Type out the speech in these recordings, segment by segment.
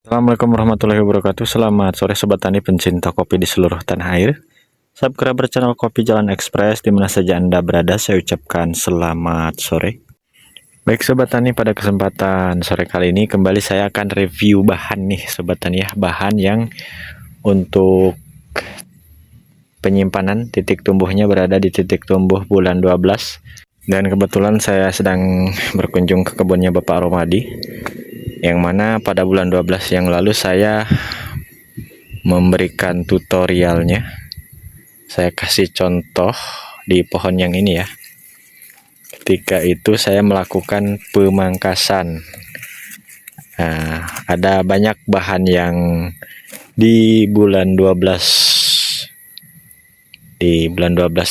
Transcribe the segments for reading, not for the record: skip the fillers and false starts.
Assalamualaikum warahmatullahi wabarakatuh. Selamat sore sobat tani pencinta kopi di seluruh tanah air. Subscriber channel Kopi Jalan Express di mana saja Anda berada, saya ucapkan selamat sore. Baik sobat tani, pada kesempatan sore kali ini kembali saya akan review bahan nih sobat tani ya, bahan yang untuk penyimpanan titik tumbuhnya berada di titik tumbuh bulan 12. Dan kebetulan saya sedang berkunjung ke kebunnya Bapak Romadi, yang mana pada bulan 12 yang lalu saya memberikan tutorialnya. Saya kasih contoh di pohon yang ini ya. Ketika itu saya melakukan pemangkasan. Nah, ada banyak bahan yang di bulan 12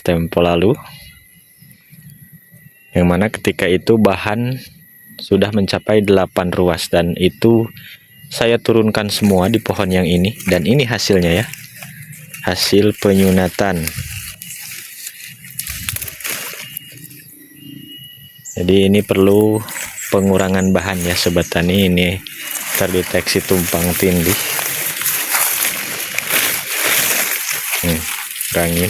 tempo lalu, yang mana ketika itu bahan sudah mencapai 8 ruas, dan itu saya turunkan semua di pohon yang ini, dan ini hasilnya ya, hasil penyunatan. Jadi ini perlu pengurangan bahan ya sobat tani. Ini terdeteksi tumpang tindih. Kurangin.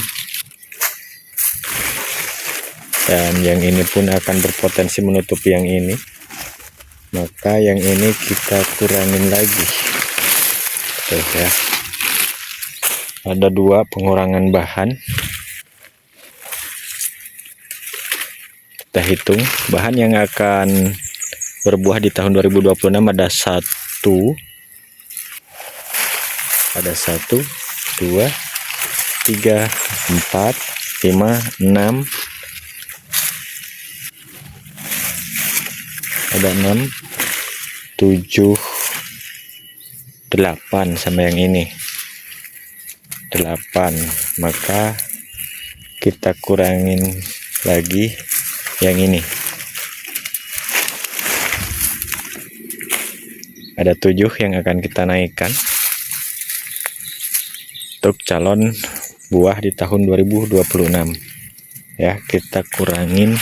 Dan yang ini pun akan berpotensi menutupi yang ini, maka yang ini kita kurangin lagi. Tuh ya, ada 2 pengurangan bahan. Kita hitung bahan yang akan berbuah di tahun 2026 ada 1, 2, 3, 4, 5, 6, ada 6, 7, 8 sama yang ini 8, maka kita kurangin lagi yang ini, ada 7 yang akan kita naikkan untuk calon buah di tahun 2026 ya. Kita kurangin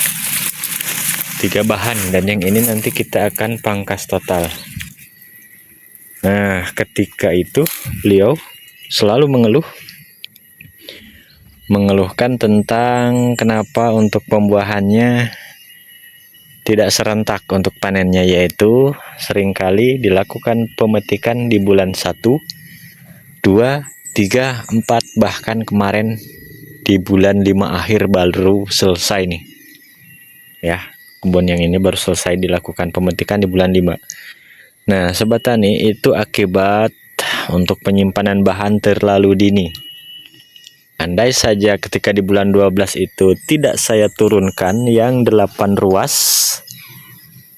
3 bahan, dan yang ini nanti kita akan pangkas total. Nah, ketika itu beliau selalu mengeluhkan tentang kenapa untuk pembuahannya tidak serentak untuk panennya, yaitu seringkali dilakukan pemetikan di bulan 1, 2, 3, 4, bahkan kemarin di bulan 5 akhir baru selesai nih ya. Kebun yang ini baru selesai dilakukan pemetikan di bulan 5. Nah sobat tani, itu akibat untuk penyimpanan bahan terlalu dini. Andai saja ketika di bulan 12 itu tidak saya turunkan yang 8 ruas,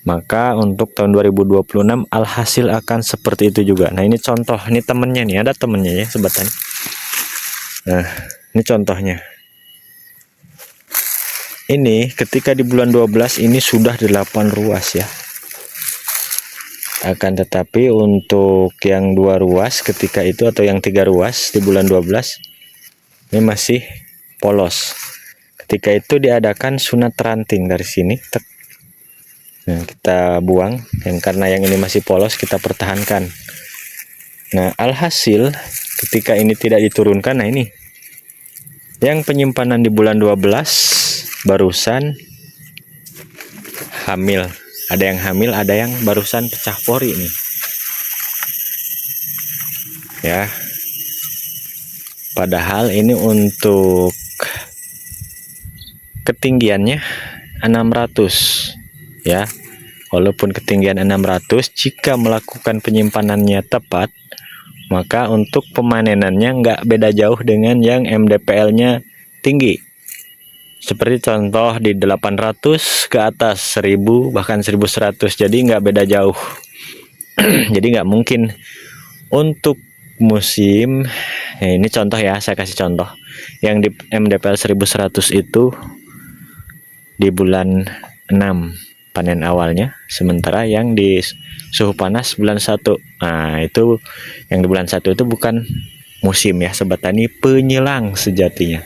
maka untuk tahun 2026 alhasil akan seperti itu juga. Nah ini contoh, ini temennya nih, ada temennya ya sobat tani. Nah ini contohnya. Ini ketika di bulan 12 ini sudah 8 ruas ya. Akan tetapi untuk yang 2 ruas ketika itu, atau yang 3 ruas di bulan 12 ini masih polos. Ketika itu diadakan sunat ranting dari sini. Nah, kita buang, karena yang ini masih polos kita pertahankan. Nah alhasil ketika ini tidak diturunkan, nah ini yang penyimpanan di bulan 12 barusan hamil, ada yang hamil, ada yang barusan pecah pori nih ya. Padahal ini untuk ketinggiannya 600 ya. Walaupun ketinggian 600, jika melakukan penyimpanannya tepat, maka untuk pemanenannya nggak beda jauh dengan yang MDPL-nya tinggi. Seperti contoh di 800 ke atas 1000 bahkan 1100, jadi nggak beda jauh. Jadi nggak mungkin untuk musim ini contoh ya, saya kasih contoh yang di MDPL 1100 itu di bulan 6 panen awalnya, sementara yang di suhu panas bulan 1. Nah itu yang di bulan 1 itu bukan musim ya sobat tani, penyelang sejatinya.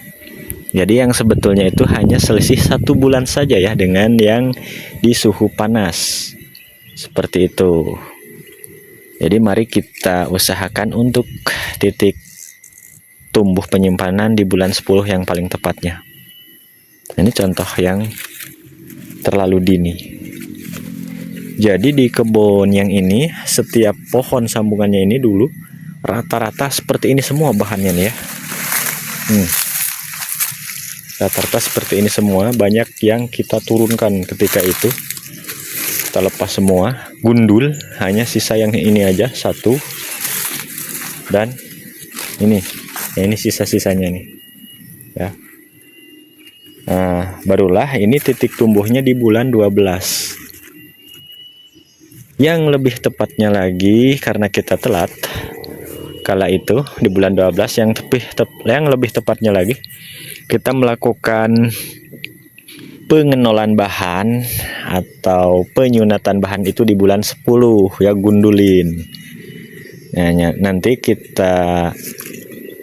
Jadi yang sebetulnya itu hanya selisih 1 bulan saja ya dengan yang di suhu panas. Seperti itu. Jadi mari kita usahakan untuk titik tumbuh penyimpanan di bulan 10 yang paling tepatnya. Ini contoh yang terlalu dini. Jadi di kebun yang ini, setiap pohon sambungannya ini dulu rata-rata seperti ini semua bahannya nih ya. Rata-rata seperti ini semua, banyak yang kita turunkan ketika itu. Kita lepas semua, gundul, hanya sisa yang ini aja satu. Dan ini, ya ini sisa-sisanya nih. Ya. Nah, barulah ini titik tumbuhnya di bulan 12. Yang lebih tepatnya lagi, karena kita telat kala itu di bulan 12, yang lebih tepatnya lagi kita melakukan pengenolan bahan atau penyunatan bahan itu di bulan 10 ya, gundulin. Nah, nanti kita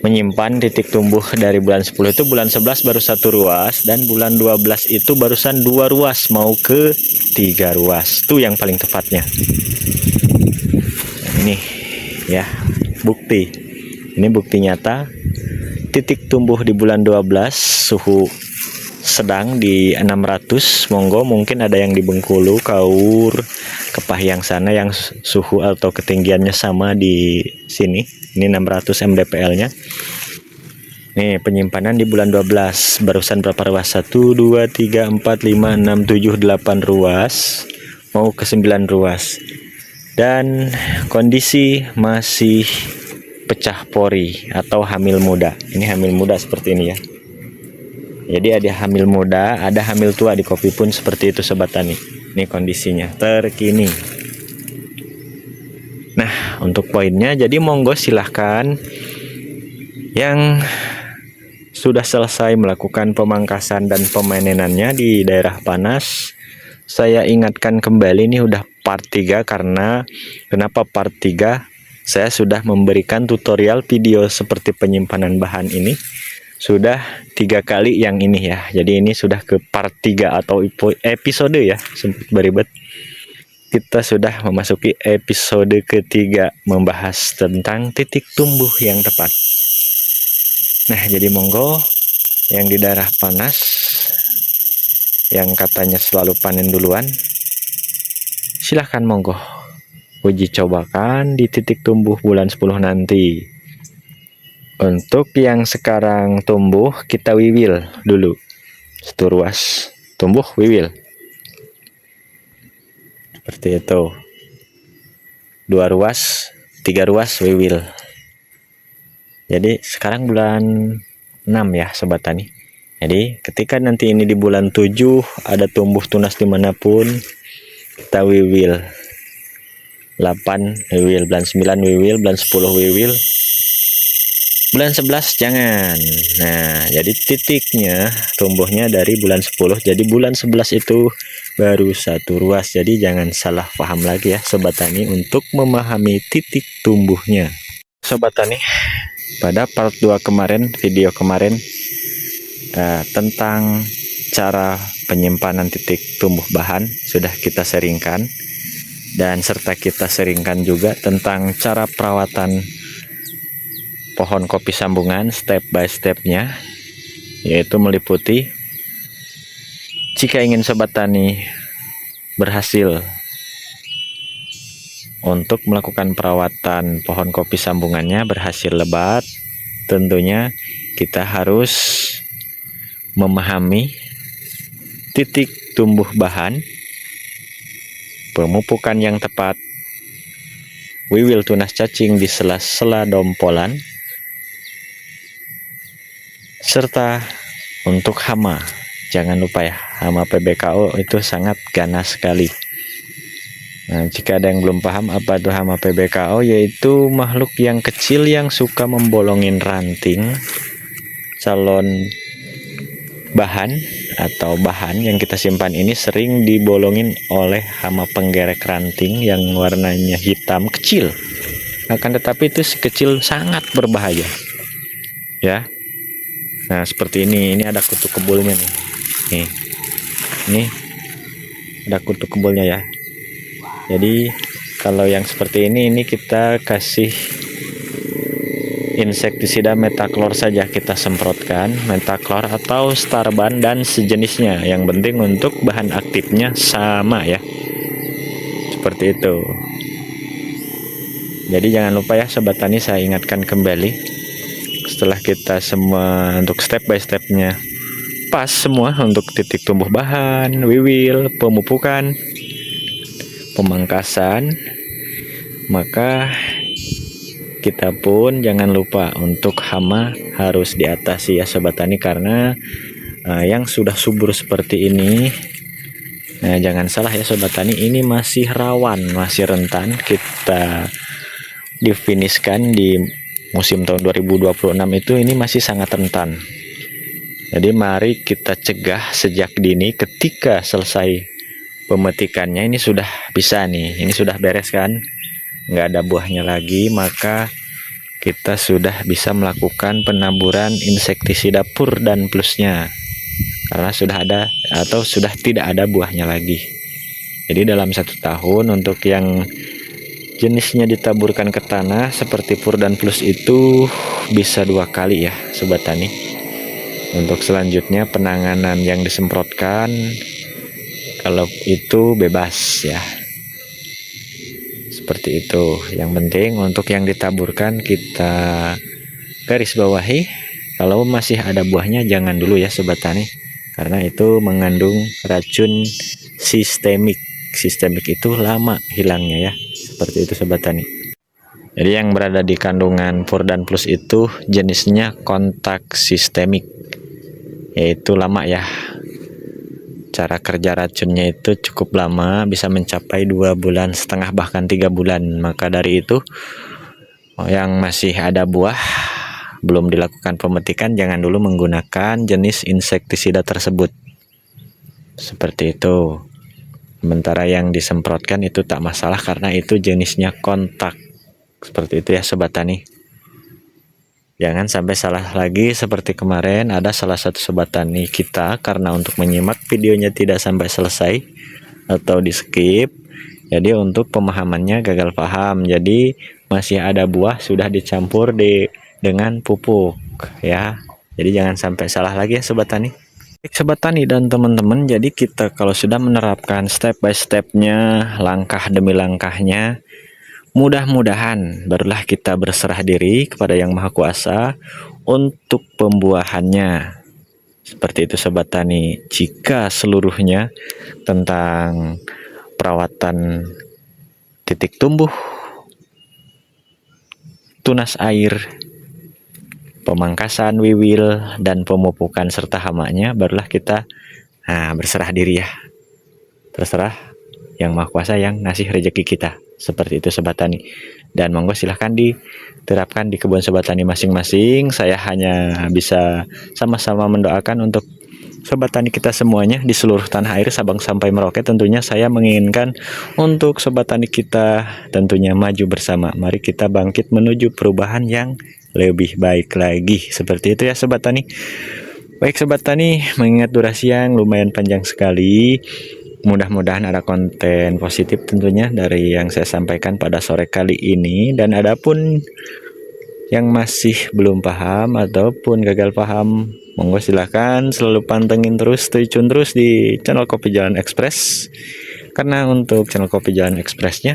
menyimpan titik tumbuh dari bulan 10 itu bulan 11 baru 1 ruas, dan bulan 12 itu barusan 2 ruas mau ke 3 ruas. Itu yang paling tepatnya. Nah, ini ya bukti. Ini bukti nyata titik tumbuh di bulan 12, suhu sedang di 600. Monggo, mungkin ada yang di Bengkulu, Kaur, Kepahyang sana yang suhu atau ketinggiannya sama di sini. Ini 600 mdpl-nya. Nih penyimpanan di bulan 12 barusan berapa ruas? 1 2 3 4 5 6 7 8 ruas mau ke 9 ruas. Dan kondisi masih pecah pori atau hamil muda. Ini hamil muda seperti ini ya. Jadi ada hamil muda, ada hamil tua di kopi pun seperti itu sobat tani. Ini kondisinya terkini. Nah, untuk poinnya, jadi monggo silahkan yang sudah selesai melakukan pemangkasan dan pemanenannya di daerah panas. Saya ingatkan kembali, ini udah part 3. Karena kenapa part 3? Saya sudah memberikan tutorial video seperti penyimpanan bahan ini sudah 3 kali yang ini ya. Jadi ini sudah ke part 3 atau episode ya, sempat beribet. Kita sudah memasuki episode ketiga membahas tentang titik tumbuh yang tepat. Nah, jadi monggo yang di daerah panas yang katanya selalu panen duluan, silahkan monggo uji cobakan di titik tumbuh bulan 10 nanti. Untuk yang sekarang tumbuh, kita wiwil dulu 1 ruas tumbuh wiwil seperti itu, 2 ruas 3 ruas wiwil. Jadi sekarang bulan 6 ya sobat tani. Jadi ketika nanti ini di bulan 7 ada tumbuh tunas dimanapun, kita wiwil 8 wiwil, bulan 9 wiwil, bulan 10 wiwil, bulan 11 jangan. Nah, jadi titiknya tumbuhnya dari bulan 10. Jadi bulan 11 itu baru 1 ruas. Jadi jangan salah paham lagi ya sobat tani untuk memahami titik tumbuhnya. Sobat tani, pada part 2 kemarin, video kemarin tentang cara penyimpanan titik tumbuh bahan sudah kita sharingkan, dan serta kita sharingkan juga tentang cara perawatan pohon kopi sambungan step by stepnya, yaitu meliputi jika ingin sobat tani berhasil untuk melakukan perawatan pohon kopi sambungannya berhasil lebat, tentunya kita harus memahami titik tumbuh bahan, pemupukan yang tepat, wiwil tunas cacing di sela-sela dompolan, serta untuk hama. Jangan lupa ya, hama PBKO itu sangat ganas sekali. Nah, jika ada yang belum paham apa itu hama PBKO, yaitu makhluk yang kecil yang suka membolongin ranting calon bahan atau bahan yang kita simpan ini, sering dibolongin oleh hama penggerek ranting yang warnanya hitam kecil. Akan tetapi itu kecil sangat berbahaya ya. Nah, seperti ini ada kutu kebulnya nih. Nih ada kutu kebulnya ya. Jadi Kalau yang seperti ini kita kasih insektisida metaklor saja, kita semprotkan metaklor atau starban dan sejenisnya. Yang penting untuk bahan aktifnya sama ya, seperti itu. Jadi jangan lupa ya Sobat Tani, saya ingatkan kembali, setelah kita semua untuk step by stepnya pas semua, untuk titik tumbuh bahan, wiwil, pemupukan, pemangkasan, maka kita pun jangan lupa untuk hama harus diatasi ya Sobat Tani, karena yang sudah subur seperti ini, nah jangan salah ya Sobat Tani, ini masih rawan, masih rentan kita difinishkan di musim tahun 2026 itu, ini masih sangat rentan. Jadi mari kita cegah sejak dini, ketika selesai pemetikannya ini sudah bisa nih, ini sudah beres kan, nggak ada buahnya lagi, maka kita sudah bisa melakukan penaburan insektisida pur dan plusnya, karena sudah ada atau sudah tidak ada buahnya lagi. Jadi dalam 1 tahun untuk yang jenisnya ditaburkan ke tanah seperti pur dan plus itu bisa 2 kali ya Sobat Tani. Untuk selanjutnya penanganan yang disemprotkan, kalau itu bebas ya, seperti itu. Yang penting untuk yang ditaburkan kita garis bawahi, kalau masih ada buahnya jangan dulu ya Sobat Tani, karena itu mengandung racun sistemik. Sistemik itu lama hilangnya ya, seperti itu Sobat Tani. Jadi yang berada di kandungan pur dan plus itu jenisnya kontak sistemik, yaitu lama ya. Cara kerja racunnya itu cukup lama, bisa mencapai 2,5 bulan bahkan 3 bulan. Maka dari itu yang masih ada buah belum dilakukan pemetikan, jangan dulu menggunakan jenis insektisida tersebut, seperti itu. Sementara yang disemprotkan itu tak masalah karena itu jenisnya kontak, seperti itu ya Sobat Tani. Jangan sampai salah lagi seperti kemarin ada salah satu Sobat Tani kita, karena untuk menyimak videonya tidak sampai selesai atau di skip, jadi untuk pemahamannya gagal paham, jadi masih ada buah sudah dicampur dengan pupuk ya. Jadi jangan sampai salah lagi ya Sobat Tani. Baik Sobat Tani dan teman-teman, jadi kita kalau sudah menerapkan step by stepnya, langkah demi langkahnya, mudah-mudahan barulah kita berserah diri kepada Yang Maha Kuasa untuk pembuahannya. Seperti itu Sobat Tani. Jika seluruhnya tentang perawatan titik tumbuh, tunas air, pemangkasan wiwil dan pemupukan serta hamanya, barulah kita berserah diri ya. Terserah Yang Maha Kuasa yang ngasih rezeki kita, seperti itu Sobat Tani. Dan monggo silahkan diterapkan di kebun Sobat Tani masing-masing. Saya hanya bisa sama-sama mendoakan untuk Sobat Tani kita semuanya di seluruh tanah air Sabang sampai Merauke. Tentunya saya menginginkan untuk Sobat Tani kita tentunya maju bersama. Mari kita bangkit menuju perubahan yang lebih baik lagi, seperti itu ya Sobat Tani. Baik Sobat Tani, mengingat durasi yang lumayan panjang sekali, mudah-mudahan ada konten positif tentunya dari yang saya sampaikan pada sore kali ini. Dan adapun yang masih belum paham ataupun gagal paham, monggo silahkan selalu pantengin terus, stay tune terus di channel Kopi Jalan Express, karena untuk channel Kopi Jalan Expressnya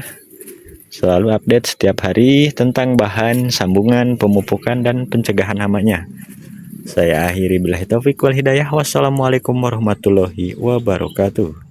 selalu update setiap hari tentang bahan, sambungan, pemupukan, dan pencegahan hamanya. Saya akhiri billahi taufik wal hidayah. Wassalamualaikum warahmatullahi wabarakatuh.